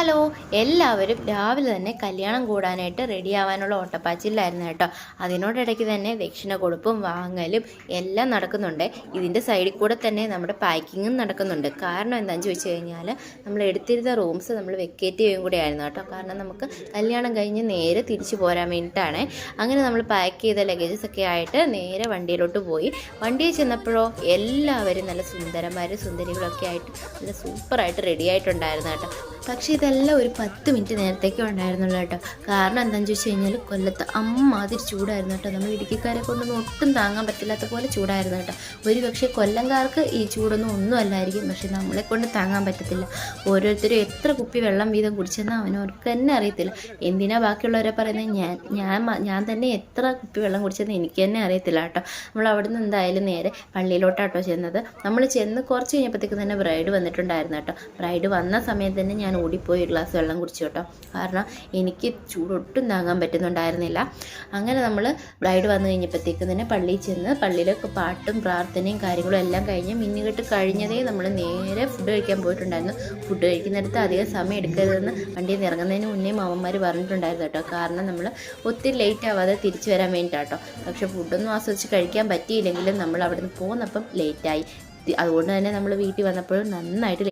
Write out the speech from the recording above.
Hello, എല്ലാവരും രാവിലെ തന്നെ കല്യാണം കൂടാനായിട്ട് റെഡിയാവാനുള്ള ഓട്ടപ്പാച്ചിലായിരുന്നു കേട്ടോ. അതിനോടിടയ്ക്ക് തന്നെ ദക്ഷിണ കൊടുപ്പും വാങ്ങലും എല്ലാം നടക്കുന്നുണ്ട്. ഇതിൻ്റെ സൈഡിൽ കൂടെ തന്നെ നമ്മുടെ പാക്കിങ്ങും നടക്കുന്നുണ്ട്. കാരണം എന്താണെന്ന് ചോദിച്ചു കഴിഞ്ഞാൽ നമ്മൾ എടുത്തിരുന്ന റൂംസ് നമ്മൾ വെക്കേറ്റ് ചെയ്യുകയും കൂടെ ആയിരുന്നു കേട്ടോ. കാരണം നമുക്ക് കല്യാണം കഴിഞ്ഞ് നേരെ തിരിച്ചു പോരാൻ വേണ്ടിയിട്ടാണ്. അങ്ങനെ നമ്മൾ പാക്ക് ചെയ്ത ലഗേജസ് ഒക്കെ ആയിട്ട് നേരെ വണ്ടിയിലോട്ട് പോയി. വണ്ടിയിൽ ചെന്നപ്പോഴോ എല്ലാവരും നല്ല സുന്ദരന്മാരും സുന്ദരികളൊക്കെ ആയിട്ട് നല്ല സൂപ്പറായിട്ട് റെഡി ആയിട്ടുണ്ടായിരുന്നു കേട്ടോ. പക്ഷേ ഇതെല്ലാം ഒരു 10 മിനിറ്റ് നേരത്തേക്കും ഉണ്ടായിരുന്നുള്ളൂ കേട്ടോ. കാരണം എന്താണെന്ന് ചോദിച്ചു കഴിഞ്ഞാൽ കൊല്ലത്ത് അമ്മാതിരി ചൂടായിരുന്നു കേട്ടോ. നമ്മൾ ഇടുക്കിക്കാരെ കൊണ്ടൊന്നും ഒട്ടും താങ്ങാൻ പറ്റില്ലാത്ത പോലെ ചൂടായിരുന്നു കേട്ടോ. ഒരു പക്ഷേ കൊല്ലംകാർക്ക് ഈ ചൂടൊന്നും അല്ലായിരിക്കും, പക്ഷെ നമ്മളെ കൊണ്ട് താങ്ങാൻ പറ്റത്തില്ല. ഓരോരുത്തരും എത്ര കുപ്പി വെള്ളം വീതം കുടിച്ചെന്ന് അവനവർക്ക് തന്നെ അറിയത്തില്ല. എന്തിനാ ബാക്കിയുള്ളവരെ പറയുന്നത്, ഞാൻ തന്നെ എത്ര കുപ്പി വെള്ളം കുടിച്ചെന്ന് എനിക്ക് തന്നെ അറിയത്തില്ല കേട്ടോ. നമ്മൾ അവിടുന്ന് എന്തായാലും നേരെ പള്ളിയിലോട്ടാട്ടോ ചെന്നത്. നമ്മൾ ചെന്ന് കുറച്ച് കഴിഞ്ഞപ്പോഴത്തേക്കും തന്നെ ബ്രൈഡ് വന്നിട്ടുണ്ടായിരുന്നു കേട്ടോ. ബ്രൈഡ് വന്ന സമയത്ത് തന്നെ ഞാൻ ഓടിപ്പോയി ഒരു ഗ്ലാസ് വെള്ളം കുടിച്ചു കേട്ടോ. കാരണം എനിക്ക് ചൂടൊട്ടും താങ്ങാൻ പറ്റുന്നുണ്ടായിരുന്നില്ല. അങ്ങനെ നമ്മൾ ബ്രൈഡ് വന്നു കഴിഞ്ഞപ്പോഴത്തേക്കും തന്നെ പള്ളിയിൽ ചെന്ന് പള്ളിയിലൊക്കെ പാട്ടും പ്രാർത്ഥനയും കാര്യങ്ങളും എല്ലാം കഴിഞ്ഞ് മിന്നുകെട്ട് കഴിഞ്ഞതേ നമ്മൾ നേരെ ഫുഡ് കഴിക്കാൻ പോയിട്ടുണ്ടായിരുന്നു. ഫുഡ് കഴിക്കുന്നിടത്ത് അധികം സമയം എടുക്കരുതെന്ന് വണ്ടിയിൽ നിന്ന് ഇറങ്ങുന്നതിന് മുന്നേ മാമന്മാർ പറഞ്ഞിട്ടുണ്ടായിരുന്നു കേട്ടോ. കാരണം നമ്മൾ ഒത്തിരി ലേറ്റ് ആവാതെ തിരിച്ചു വരാൻ വേണ്ടിയിട്ടാട്ടോ. പക്ഷെ ഫുഡൊന്നും ആസ്വദിച്ച് കഴിക്കാൻ പറ്റിയില്ലെങ്കിലും നമ്മൾ അവിടെ നിന്ന് പോന്നപ്പം ലേറ്റായി. അതുകൊണ്ട് തന്നെ നമ്മൾ വീട്ടിൽ വന്നപ്പോഴും നന്നായിട്ട്